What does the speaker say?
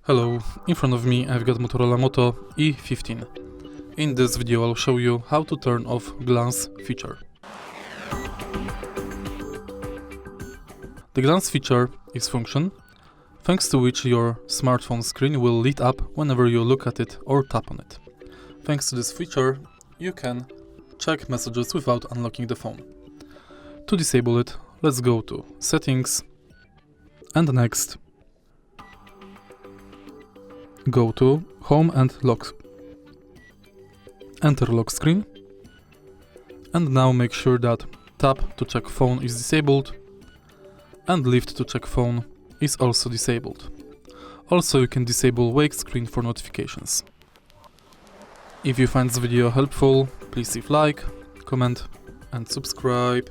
Hello, in front of me I've got Motorola Moto E15. In this video I'll show you how to turn off glance feature. The glance feature is a function thanks to which your smartphone screen will light up whenever you look at it or tap on it. Thanks to this feature you can check messages without unlocking the phone. To disable it, let's go to Settings and next go to Home and Lock. Enter lock screen and now make sure that tap to check phone is disabled and lift to check phone is also disabled. Also you can disable wake screen for notifications. If you find this video helpful, please leave like, comment and subscribe.